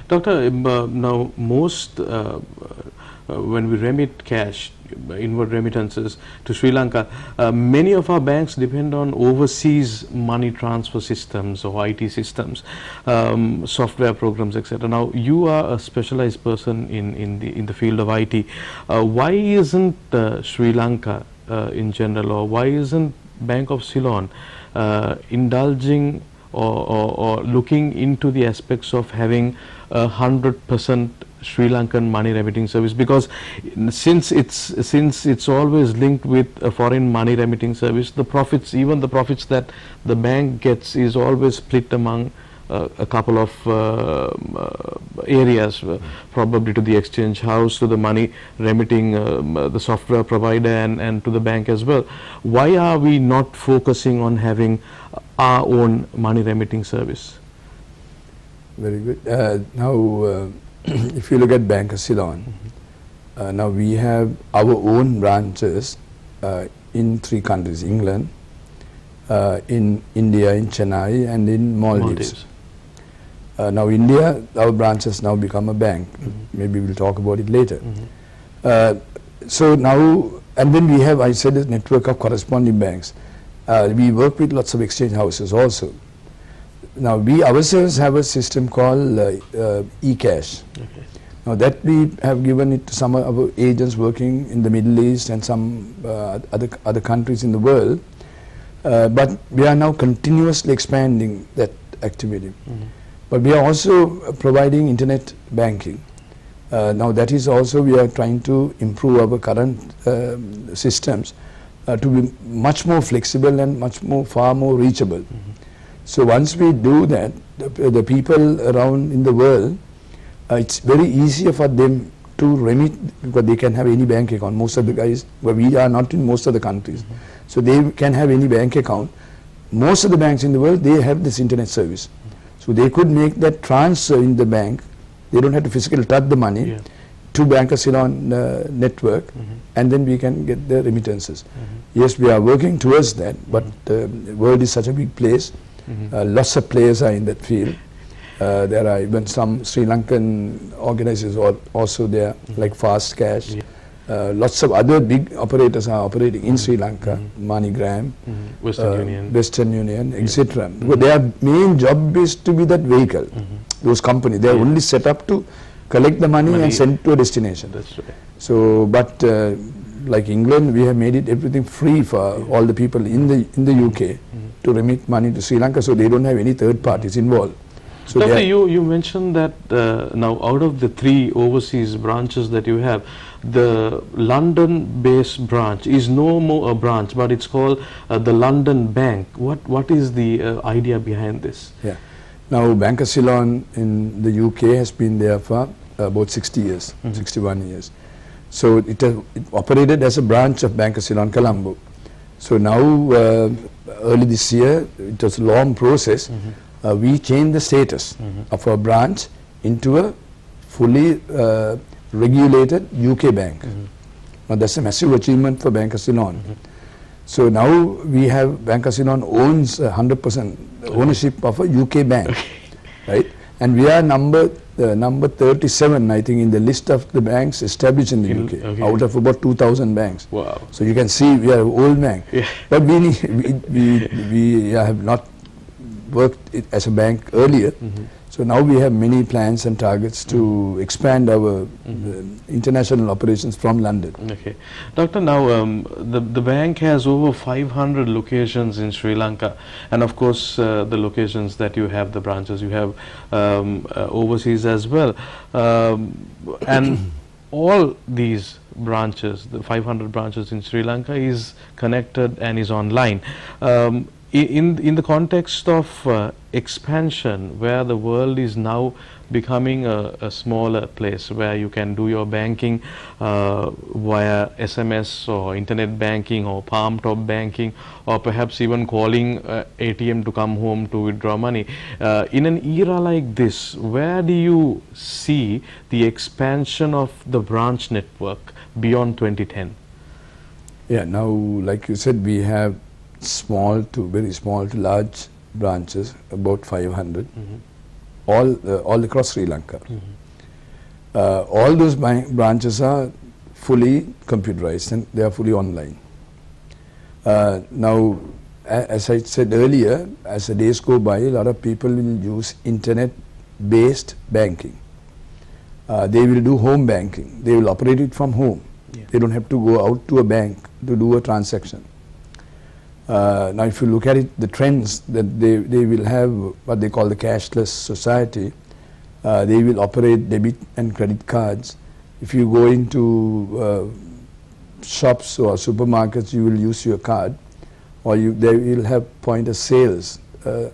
Doctor, now most when we remit cash, inward remittances to Sri Lanka, many of our banks depend on overseas money transfer systems or IT systems, software programs, etc. Now, you are a specialized person in the field of IT. Why isn't Sri Lanka in general, or why isn't Bank of Ceylon indulging or looking into the aspects of having 100% Sri Lankan money remitting service? Because since it's always linked with a foreign money remitting service, the profits, even the profits that the bank gets, is always split among a couple of areas, probably to the exchange house, to the money remitting, the software provider, and to the bank as well. Why are we not focusing on having our own money remitting service? Very good. Now, if you look at Bank of Ceylon, now we have our own branches in 3 countries: England, in India, in Chennai, and in Maldives. Now India, our branch has now become a bank. Maybe we'll talk about it later. So now, and then we have, I said, a network of corresponding banks. We work with lots of exchange houses also. Now we ourselves have a system called eCash. Now that we have given it to some of our agents working in the Middle East and some other countries in the world. But we are now continuously expanding that activity. But we are also providing internet banking. Now that is also, we are trying to improve our current systems to be much more flexible and far more reachable. So once we do that, the people around in the world, it's very easier for them to remit, because they can have any bank account. Most of the guys, well, we are not in most of the countries, so they can have any bank account. Most of the banks in the world, they have this internet service. So they could make that transfer in the bank. They don't have to physically touch the money to Bank of Ceylon network, and then we can get the remittances. Yes, we are working towards that, but the world is such a big place. Lots of players are in that field. There are even some Sri Lankan organizations also there, like Fast Cash. Lots of other big operators are operating in Sri Lanka, MoneyGram, Western Union, etc. Their main job is to be that vehicle. Those companies, they are only set up to collect the money and send it to a destination. That's right. So, but like England, we have made it everything free for all the people in the UK to remit money to Sri Lanka, so they don't have any third parties involved. So Doctor, you mentioned that now out of the 3 overseas branches that you have, the London-based branch is no more a branch, but it's called the London Bank. What is the idea behind this? Yeah. Now Bank of Ceylon in the UK has been there for about 60 years, 61 years. So it operated as a branch of Bank of Ceylon, Colombo. So now, early this year, it was a long process. We changed the status of our branch into a fully regulated UK bank. Now that's a massive achievement for Bank of Ceylon. So now we have Bank of Ceylon owns 100% ownership of a UK bank, right? And we are number 37, I think, in the list of the banks established in the UK, out of about 2,000 banks. Wow! So you can see we are an old bank, but we have not worked as a bank earlier. So now we have many plans and targets to expand our international operations from London. Okay, Doctor. Now the bank has over 500 locations in Sri Lanka, and of course the locations that you have, the branches you have overseas as well, and all these branches, the 500 branches in Sri Lanka, is connected and is online. In the context of expansion, where the world is now becoming a smaller place, where you can do your banking via SMS or internet banking or palm top banking, or perhaps even calling ATM to come home to withdraw money. In an era like this, where do you see the expansion of the branch network beyond 2010? Yeah, now like you said, we have very small to large branches, about 500. all across Sri Lanka. All those branches are fully computerized and they are fully online. Now, as I said earlier, as the days go by, a lot of people will use internet-based banking. They will do home banking. They will operate it from home. Yeah. They don't have to go out to a bank to do a transaction. Now, if you look at it, the trends that they will have what they call the cashless society. They will operate debit and credit cards. If you go into shops or supermarkets, you will use your card, or they will have point of sales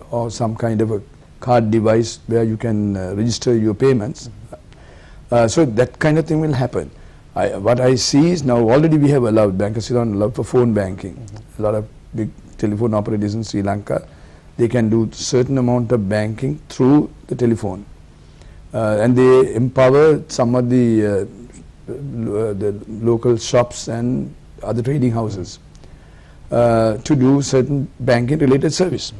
or some kind of a card device where you can register your payments. So that kind of thing will happen. What I see is now already we have allowed, Bank of Ceylon allowed for phone banking. A lot of big telephone operators in Sri Lanka, they can do certain amount of banking through the telephone. And they empower some of the local shops and other trading houses to do certain banking related service.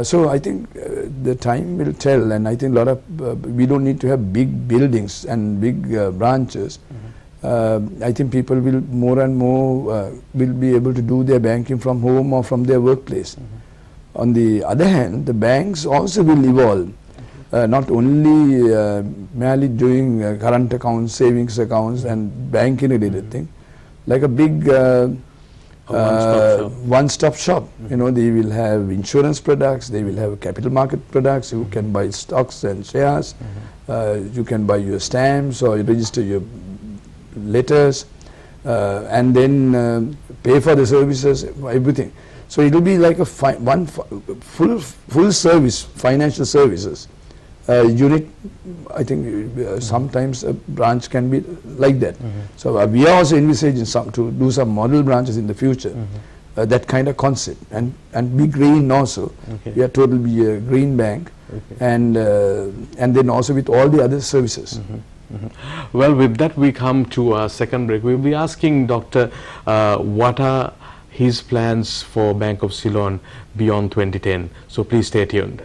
So I think the time will tell, and I think a lot of we don't need to have big buildings and big branches. I think people will more and more will be able to do their banking from home or from their workplace. On the other hand, the banks also will evolve. Not only merely doing current accounts, savings accounts and banking related thing, like a big one-stop shop. You know, they will have insurance products, they will have capital market products, you can buy stocks and shares, you can buy your stamps or you register your letters and then pay for the services, everything. So it will be like a full service, financial services. Unit, I think sometimes a branch can be like that. So we are also envisaging to do some model branches in the future, that kind of concept, and be green also. We are totally a green bank, and then also with all the other services. Well, with that we come to our second break. We'll be asking Dr. What are his plans for Bank of Ceylon beyond 2010. So please stay tuned.